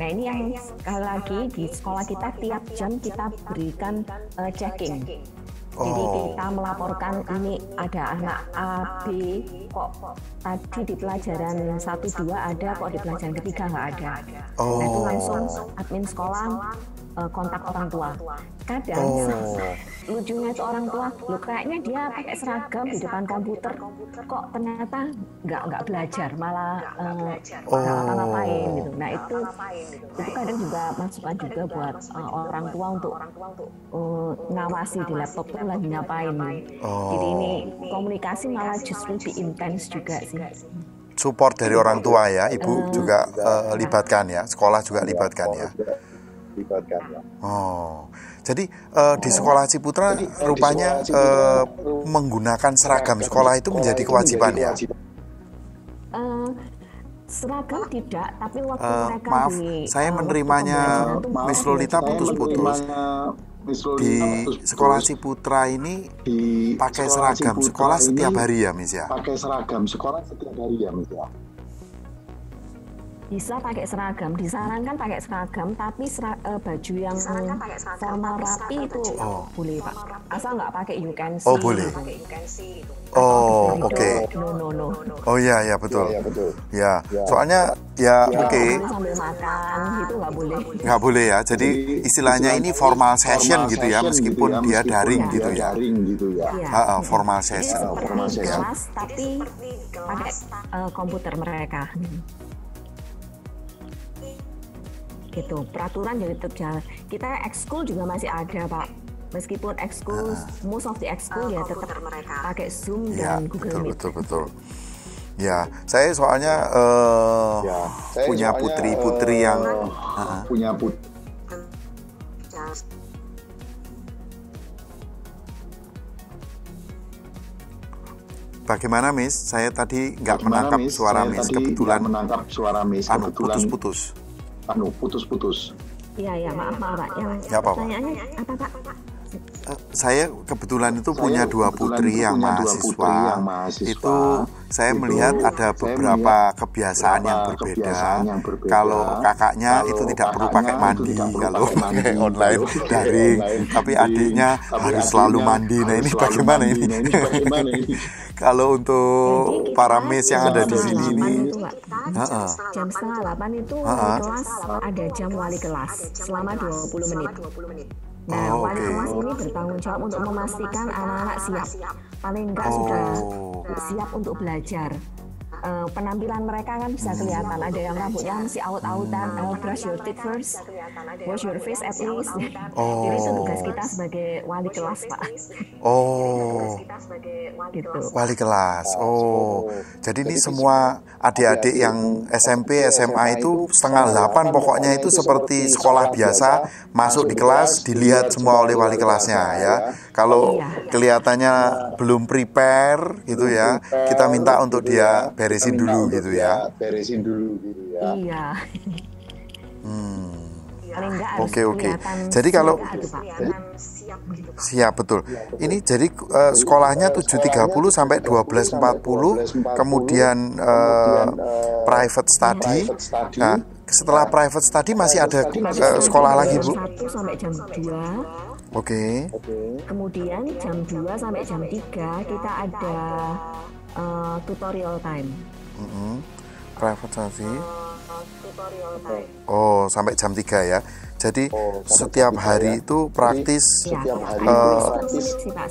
Nah ini yang sekali lagi di sekolah kita tiap jam kita berikan checking. Jadi kita melaporkan ini ada anak A, B, kok tadi di pelajaran 1, 2 ada, kok di pelajaran ketiga nggak ada. Nah itu langsung admin sekolah kontak orang tua. Kadang lucunya itu orang tua, loh kayaknya dia pakai seragam di depan komputer, kok ternyata nggak belajar, malah nggak apa-apain gitu. Nah itu kadang juga masukan juga buat orang tua untuk ngawasi di laptop tuh lagi ngapain. Jadi ini komunikasi malah justru lebih intens juga sih. Support dari orang tua ya, Ibu juga libatkan ya, sekolah juga libatkan ya. Jadi di sekolah Ciputra rupanya menggunakan seragam sekolah itu menjadi kewajiban ya? Seragam tidak, tapi waktu mereka maaf, saya menerimanya Miss Lolita putus-putus. Di sekolah Ciputra ini pakai seragam sekolah setiap hari ya, Miss ya? Pakai seragam sekolah setiap hari ya, Miss ya? Bisa pakai seragam, disarankan pakai seragam, tapi baju yang formal rapi itu boleh Pak, asal nggak pakai you can see. Boleh. Oke. No. Oh ya betul. Ya, soalnya ya oke. Sambil makan itu nggak boleh. Nggak boleh ya. Jadi istilahnya ini formal session gitu ya, meskipun dia daring gitu ya. Formal session. Kelas tapi pakai komputer mereka. Gitu, peraturan jadi tetap jalan. Kita ekskul juga masih ada Pak, meskipun ekskul most of the ekskul ya tetap pakai Zoom dan Google Meet. Betul. Ya, saya soalnya punya putri-putri yang punya putri. Bagaimana Miss? Saya tadi nggak menangkap suara Miss, kebetulan putus-putus. Putus-putus. Iya, maaf Pak. Yang pertanyaannya apa Pak? Saya kebetulan itu punya dua putri yang mahasiswa. Itu saya melihat ada beberapa kebiasaan yang berbeda. Kalau kakaknya itu tidak perlu pakai mandi kalau pakai online daring, tapi adiknya harus selalu mandi. Nah ini bagaimana ini? Kalau untuk para Miss yang ada di sini ini, jam 7:30 itu kelas ada jam wali kelas selama 20 menit. Nah, wali kelas ini bertanggung jawab untuk memastikan anak-anak siap, paling enggak sudah siap untuk belajar. Penampilan mereka kan bisa kelihatan, ada yang rambutnya masih out-outan, brush your teeth first, wash your face at least. Jadi itu tugas kita sebagai wali kelas Pak. Gitu. Wali kelas. Jadi ini semua adik-adik yang SMP, SMA itu 7:30 pokoknya itu seperti sekolah biasa, masuk di kelas dilihat semua oleh wali kelasnya ya. Kalau kelihatannya belum prepare gitu ya, kita minta untuk dia beresin dulu gitu ya. Iya. Oke. Jadi kalau siap betul. Ini jadi sekolahnya 7.30 sampai 12.40, kemudian private study. Nah, setelah private study masih ada sekolah lagi, Bu? 1 sampai jam 2. Oke. Kemudian jam 2 sampai jam 3 kita ada tutorial time. Private study. Oh, sampai jam 3 ya. Jadi setiap hari itu praktis sih Pak,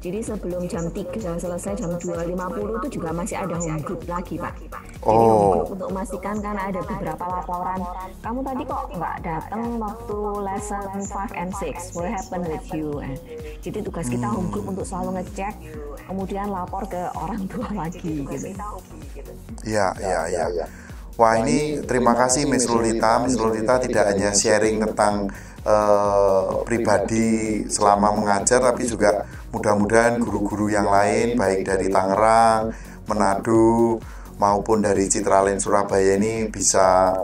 sebelum jam 3 selesai jam 2.50 itu juga masih ada home group lagi Pak. Jadi home group untuk memastikan kan ada beberapa laporan. Kamu tadi kok nggak datang waktu lesson 5 and 6, what happened with you? Jadi tugas kita home group untuk selalu ngecek, kemudian lapor ke orang tua lagi gitu. Iya. Wah, ini terima kasih Miss Lolita. Miss Lolita tidak hanya sharing tentang pribadi selama mengajar, tapi juga mudah-mudahan guru-guru yang lain baik dari Tangerang, Manado maupun dari Citraland Surabaya ini bisa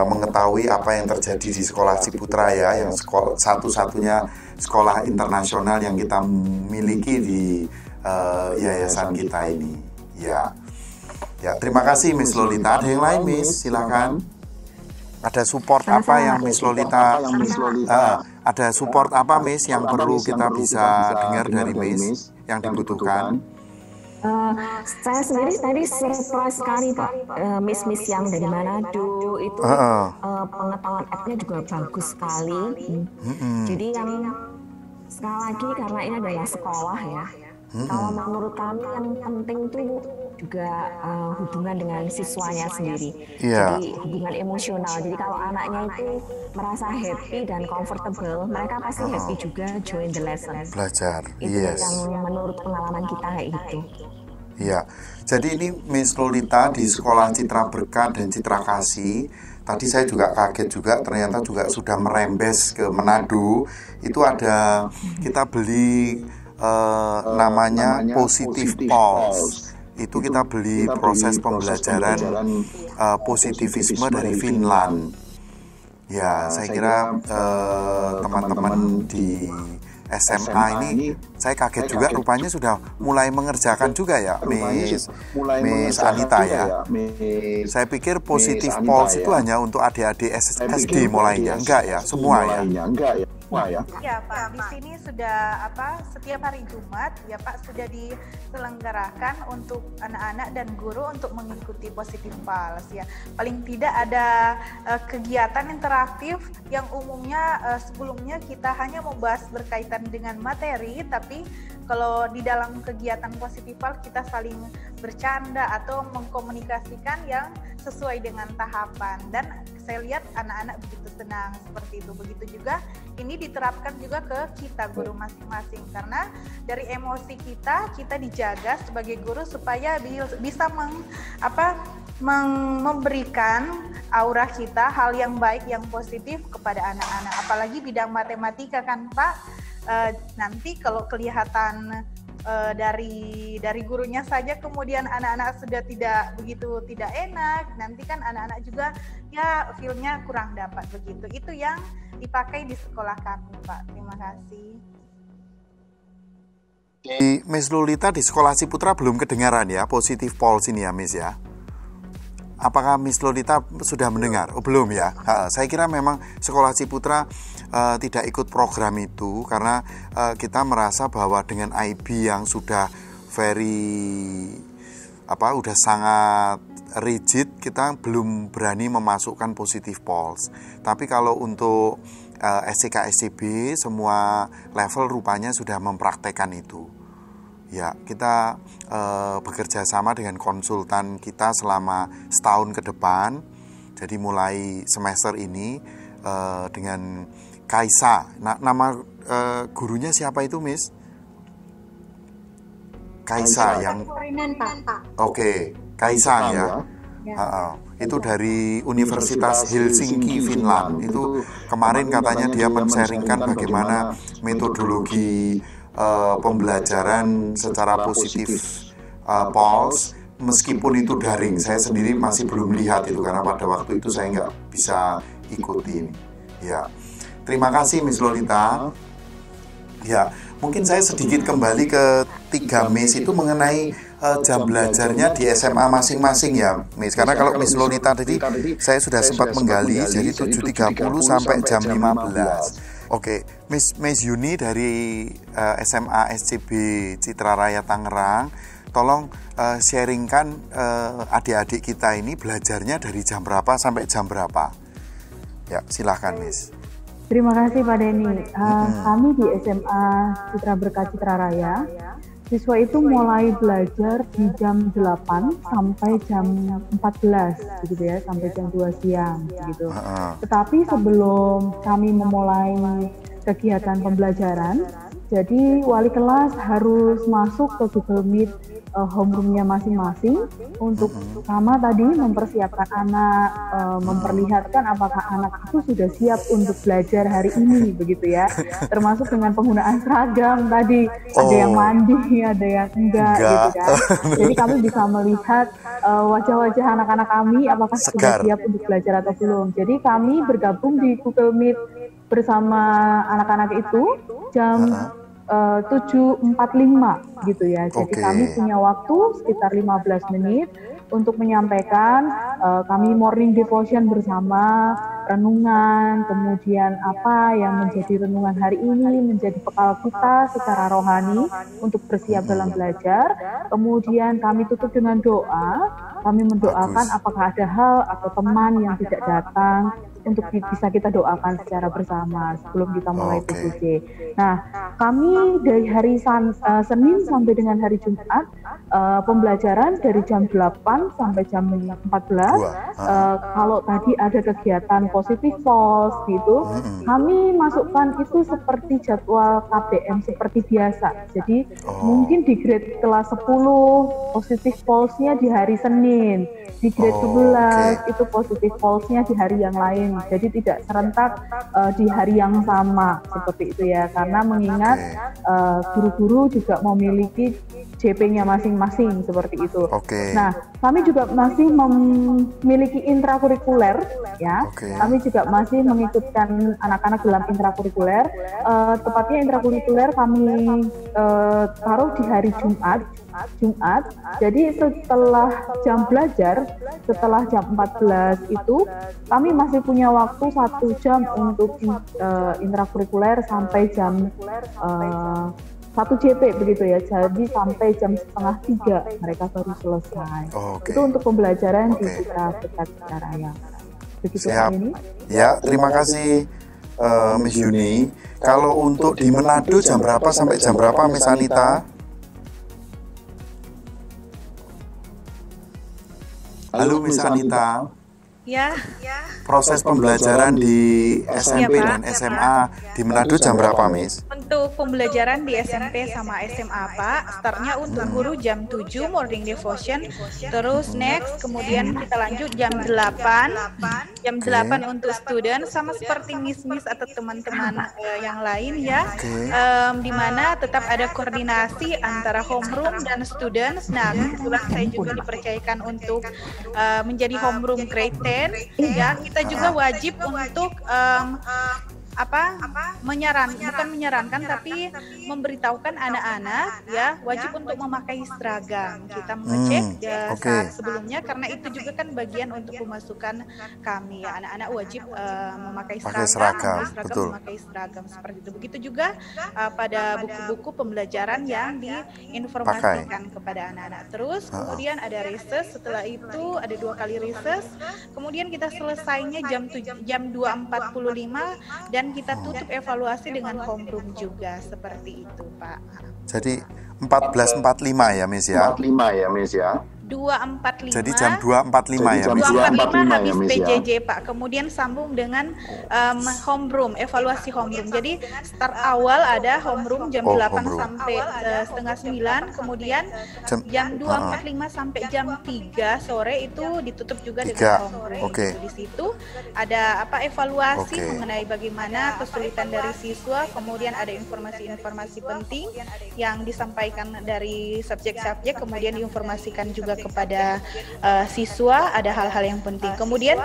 mengetahui apa yang terjadi di Sekolah Ciputra ya, yang satu-satunya sekolah internasional yang kita miliki di yayasan kita ini. Ya, terima kasih Miss Lolita. Ada yang lain, Miss? Silakan. Ada support apa yang Miss Lolita? Ada support apa, Miss, yang perlu kita bisa dengar dari Miss yang dibutuhkan? Saya sendiri tadi surprise sekali Pak, Miss yang dari Manado itu pengetahuan app-nya juga bagus sekali. Jadi yang sekali lagi karena ini adalah sekolah ya. Kalau menurut kami yang penting itu juga hubungan dengan siswanya sendiri. Jadi hubungan emosional. Jadi kalau anaknya itu merasa happy dan comfortable, mereka pasti happy juga join the lesson. Belajar. Itu yang menurut pengalaman kita kayak gitu. Iya. Jadi ini Miss Lolita di Sekolah Citra Berkat dan Citra Kasih. Tadi saya juga kaget juga, ternyata juga sudah merembes ke Manado. Itu ada, kita beli namanya Positive Pulse. Itu kita beli proses pembelajaran positivisme dari Finland. Ya, saya kira teman-teman di SMA ini, saya kaget juga rupanya sudah mulai mengerjakan juga ya, Miss Anita ya. Saya pikir Positive Pulse itu hanya untuk adik-adik SD mulainya, enggak ya, semua ya. Ya Pak, di sini sudah setiap hari Jumat ya Pak sudah diselenggarakan untuk anak-anak dan guru untuk mengikuti Positive Pulse ya. Paling tidak ada kegiatan interaktif yang umumnya sebelumnya kita hanya membahas berkaitan dengan materi, tapi kalau di dalam kegiatan Positive Pulse kita saling bercanda atau mengkomunikasikan yang sesuai dengan tahapan, dan saya lihat anak-anak begitu senang seperti itu. Begitu juga ini diterapkan juga ke kita guru masing-masing, karena dari emosi kita dijaga sebagai guru supaya bisa memberikan aura kita hal yang baik, yang positif kepada anak-anak. Apalagi bidang matematika kan Pak, nanti kalau kelihatan dari gurunya saja kemudian anak-anak sudah tidak enak, nanti kan anak-anak juga ya feel-nya kurang dapat begitu. Itu yang dipakai di sekolah kami Pak. Terima kasih. Di Miss Lolita di Sekolah Ciputra belum kedengaran ya Positive Pulse ini ya Miss ya. Apakah Miss Lolita sudah mendengar? Oh, belum ya. Saya kira memang Sekolah Ciputra tidak ikut program itu karena kita merasa bahwa dengan IB yang sudah udah sangat rigid, kita belum berani memasukkan Positive Pulse. Tapi kalau untuk SCK SCB semua level rupanya sudah mempraktekkan itu. Ya, kita bekerja sama dengan konsultan kita selama setahun ke depan. Jadi mulai semester ini dengan Kaisa. Nama gurunya siapa itu, Miss? Kaisa yang Oke, Kaisa ya. Itu dari Universitas Helsinki, Finland. Itu kemarin katanya dia men-sharingkan bagaimana metodologi pembelajaran secara positif Pulse, meskipun itu daring. Saya sendiri masih belum lihat itu karena pada waktu itu saya nggak bisa ikuti ini. Ya, terima kasih Miss Lolita. Ya, mungkin saya sedikit kembali ke 3 Miss itu mengenai jam belajarnya di SMA masing-masing ya Miss. Karena kalau Miss Lolita tadi saya sudah sempat menggali, jadi 7.30 sampai jam 15. Oke, Miss Yuni dari SMA SCB Citra Raya Tangerang tolong sharingkan adik-adik kita ini belajarnya dari jam berapa sampai jam berapa. Ya, silahkan Miss. Terima kasih Pak Denny. Kami di SMA Citra Berkat Citra Raya, siswa itu mulai belajar di jam 8 sampai jam 14 gitu ya, sampai jam 2 siang gitu. Tetapi sebelum kami memulai kegiatan pembelajaran, jadi wali kelas harus masuk ke Google Meet homeroom-nya masing-masing untuk pertama tadi mempersiapkan anak, memperlihatkan apakah anak itu sudah siap untuk belajar hari ini begitu ya, termasuk dengan penggunaan seragam tadi, ada yang mandi, ada yang enggak gitu kan. Jadi kami bisa melihat wajah-wajah anak-anak kami apakah sudah siap untuk belajar atau belum. Jadi kami bergabung di Google Meet bersama anak-anak itu jam 7.45 gitu ya. Jadi kami punya waktu sekitar 15 menit untuk menyampaikan kami morning devotion bersama, renungan, kemudian apa yang menjadi renungan hari ini, menjadi bekal kita secara rohani untuk bersiap dalam belajar. Kemudian kami tutup dengan doa, kami mendoakan apakah ada hal atau teman yang tidak datang, untuk bisa kita doakan secara bersama sebelum kita mulai PJJ. Nah, kami dari hari Senin sampai dengan hari Jumat, pembelajaran dari jam 8 sampai jam 14. Kalau tadi ada kegiatan positif pulse gitu, kami masukkan itu seperti jadwal KBM seperti biasa. Jadi mungkin di grade kelas 10 positif pulse-nya di hari Senin, di grade 11 itu positif pulse-nya di hari yang lain. Jadi tidak serentak di hari yang sama seperti itu ya, karena mengingat guru-guru juga memiliki JP-nya masing-masing seperti itu. Nah, kami juga masih memiliki intrakurikuler ya. Kami juga masih mengikutkan anak-anak dalam intrakurikuler. Tepatnya intrakurikuler kami taruh di hari Jumat. Jadi setelah jam belajar, setelah jam 14 itu kami masih punya waktu 1 jam untuk intrakurikuler sampai jam 1 JP begitu ya. Jadi sampai jam 2:30 mereka baru selesai. Itu untuk pembelajaran di Citra Berkat Citra Raya. Begitu ini. Ya, terima kasih Miss Yuni. Kalau untuk di Manado jam berapa sampai jam berapa Miss Anita? Halo Miss Anita. Ya. Proses pembelajaran di SMP dan SMA di Manado jam berapa, Miss? Untuk pembelajaran di SMP sama SMA, Pak, startnya untuk guru jam 7 morning devotion, terus next kemudian kita lanjut jam 8. Jam 8 untuk student, sama seperti Miss atau teman-teman yang lain ya. Di mana tetap ada koordinasi antara homeroom dan students. Nah, kebetulan saya juga dipercayakan untuk menjadi homeroom grade 10. Ya, kita juga wajib untuk bukan menyarankan tapi memberitahukan anak-anak ya wajib untuk memakai seragam. Kita mengecek saat sebelumnya karena itu juga kan bagian untuk pemasukan kami ya, anak-anak wajib memakai seragam, memakai seragam seperti itu. Begitu juga pada buku-buku pembelajaran yang diinformasikan kepada anak-anak. Terus kemudian ada recess, setelah itu ada 2 kali recess. Kemudian kita selesainya jam 2.45 dan kita tutup evaluasi dengan homeroom juga seperti itu, Pak. Jadi 14.45 ya, Miss ya? 45 ya, Miss ya? 2.45. Jadi jam 2.45 ya, Miss? 2.45 habis PJJ, Pak. Kemudian sambung dengan homeroom, evaluasi homeroom. Jadi start awal ada homeroom jam 8 sampai setengah 9. Kemudian jam 2.45 sampai jam 3 sore itu ditutup juga dengan homeroom. Di situ ada evaluasi mengenai bagaimana kesulitan dari siswa. Kemudian ada informasi-informasi penting yang disampaikan dari subjek-subjek. Kemudian diinformasikan juga kepada siswa, ada hal-hal yang penting. Kemudian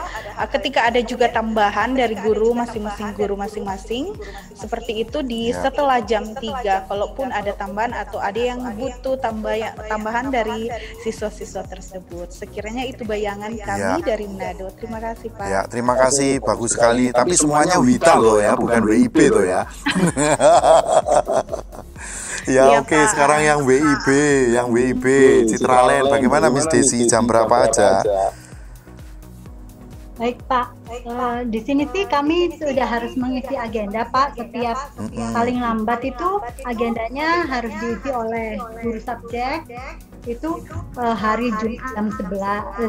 ketika ada juga tambahan dari guru masing-masing seperti itu di setelah jam 3, kalaupun ada tambahan atau ada yang butuh tambahan dari siswa-siswa tersebut. Sekiranya itu bayangan kami dari Manado. Terima kasih, Pak. Ya, terima kasih, bagus sekali. Tapi semuanya WITA loh ya, bukan WIP loh ya. Ya, oke, sekarang yang WIB, Citraland. Bagaimana Miss Desi, jam berapa aja? Baik Pak, di sini sih kami sudah harus mengisi agenda Pak. Setiap paling lambat itu agendanya harus diisi oleh guru subjek. Itu hari Jumat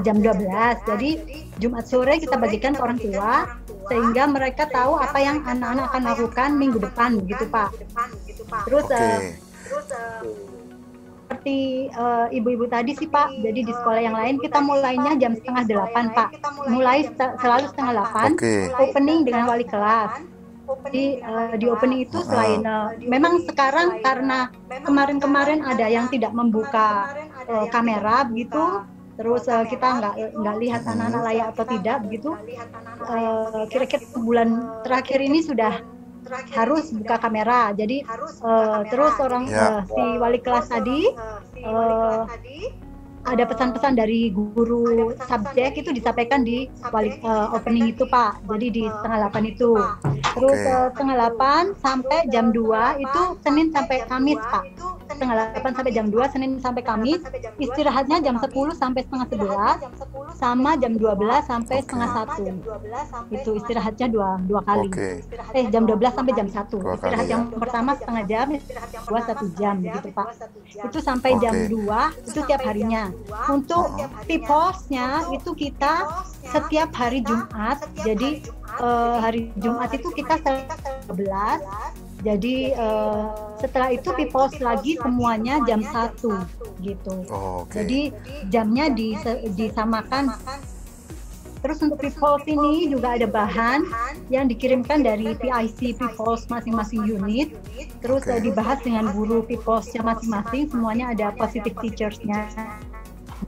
jam 12. Jadi Jumat sore kita bagikan ke orang tua sehingga mereka tahu apa yang anak-anak akan lakukan minggu depan gitu Pak. Terus seperti ibu-ibu tadi sih Pak, jadi di sekolah yang lain kita mulainya jam 7:30 Pak, mulai selalu 7:30, opening dengan wali kelas. Di opening itu selain memang sekarang karena kemarin-kemarin ada yang tidak membuka kamera begitu, terus kita nggak lihat anak-anak layak atau tidak begitu, kira-kira bulan terakhir ini sudah harus buka kamera. Jadi terus si wali kelas tadi ada pesan-pesan dari guru subjek itu disampaikan di opening itu Pak. Jadi di 7:30 itu. Terus 7:30 sampai jam 2 itu Senin sampai Kamis Pak. 7:30 sampai jam 2 Senin sampai Kamis. Istirahatnya jam 10 sampai 10:30 sama jam 12 sampai 12:30. Itu istirahatnya dua kali. Jam 12 sampai jam 1. Istirahat yang pertama setengah jam, istirahat yang kedua 1 jam gitu Pak. Itu sampai jam 2 itu tiap harinya. Untuk tiposnya itu kita setiap hari Jumat. Jadi hari Jumat itu kita 11. Jadi setelah itu pipos lagi semuanya jam 1 gitu. Jadi jamnya disamakan. Terus untuk pipos ini juga ada bahan yang dikirimkan dari PIC pipos masing-masing unit. Terus dibahas dengan guru piposnya masing-masing. Semuanya ada positive teachers-nya.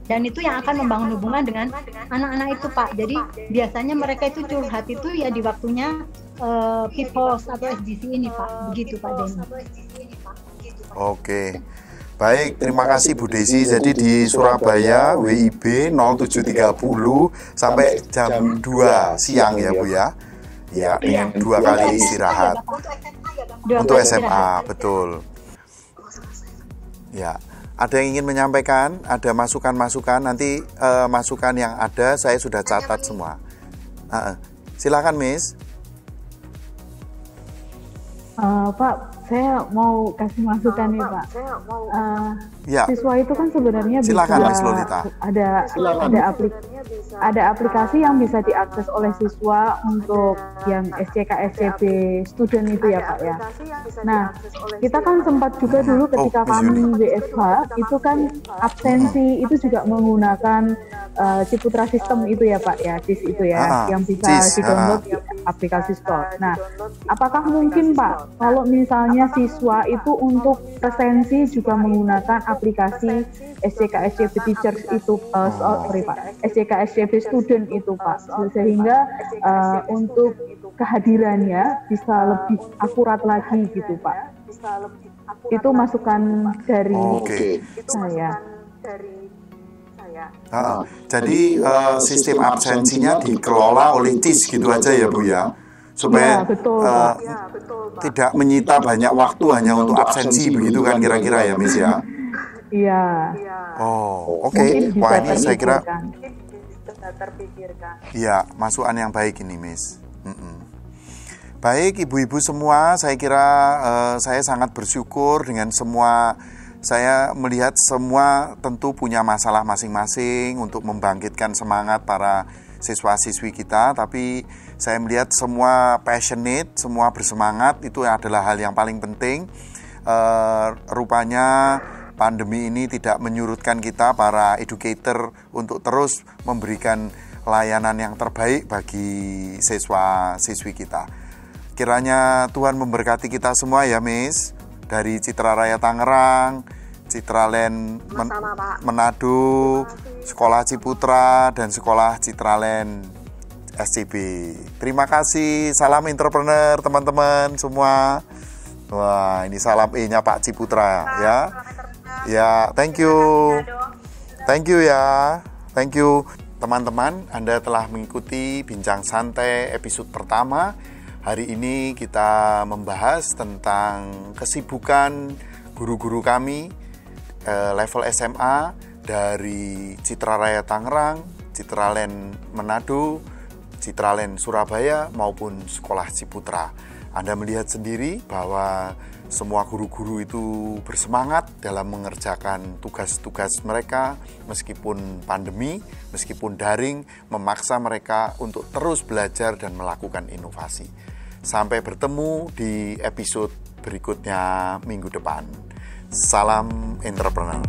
Dan itu yang akan membangun hubungan dengan anak-anak itu Pak. Jadi biasanya mereka itu curhat itu ya di waktunya PIPOS atau SDC ini Pak. Begitu Pak Denny. Oke. Baik, terima kasih Bu Desi. Jadi di Surabaya WIB 07.30 sampai jam 2 siang ya Bu ya. Ya, dengan 2 kali istirahat. Untuk SMA, betul. Ya. Ada yang ingin menyampaikan, ada masukan-masukan, nanti masukan yang ada saya sudah catat semua. Silakan Miss. Pak, saya mau kasih masukan nih Pak. Siswa itu kan sebenarnya silakan, bisa Miss Lolita. Ada aplikasi yang bisa diakses oleh siswa untuk yang SCK SCB student itu ya Pak ya. Nah, kita kan sempat juga dulu ketika kami WFH itu kan absensi itu juga menggunakan Ciputra System itu ya Pak ya, CIS itu ya, yang bisa di-download di aplikasi store. Nah, apakah mungkin Pak kalau misalnya siswa itu untuk presensi juga menggunakan aplikasi SCK SCB Teachers itu, SCK SCB Student itu Pak, sehingga untuk kehadirannya bisa lebih akurat lagi gitu Pak. Itu masukan dari saya. Jadi sistem absensinya dikelola oleh CIS gitu aja ya Bu ya, supaya tidak menyita banyak waktu hanya untuk absensi begitu kan kira-kira ya Miss ya. Iya. Wah ini saya kira iya masukan yang baik ini Miss. Baik ibu-ibu semua, saya kira saya sangat bersyukur dengan semua. Saya melihat semua tentu punya masalah masing-masing untuk membangkitkan semangat para siswa-siswi kita, tapi saya melihat semua passionate, semua bersemangat, itu adalah hal yang paling penting. Rupanya pandemi ini tidak menyurutkan kita para educator untuk terus memberikan layanan yang terbaik bagi siswa-siswi kita. Kiranya Tuhan memberkati kita semua ya Miss, dari Citra Raya Tangerang, Citraland Manado, Sekolah Ciputra, dan Sekolah Citraland SCB. Terima kasih, salam entrepreneur teman-teman semua. Wah, ini salam E-nya Pak Ciputra ya. Ya, thank you. Thank you ya. Thank you. Teman-teman, Anda telah mengikuti Bincang Santai episode pertama. Hari ini kita membahas tentang kesibukan guru-guru kami level SMA dari Citraraya Tangerang, Citraland Manado, Citraland Surabaya maupun Sekolah Ciputra. Anda melihat sendiri bahwa semua guru-guru itu bersemangat dalam mengerjakan tugas-tugas mereka meskipun pandemi, meskipun daring, memaksa mereka untuk terus belajar dan melakukan inovasi. Sampai bertemu di episode berikutnya minggu depan. Salam entrepreneur.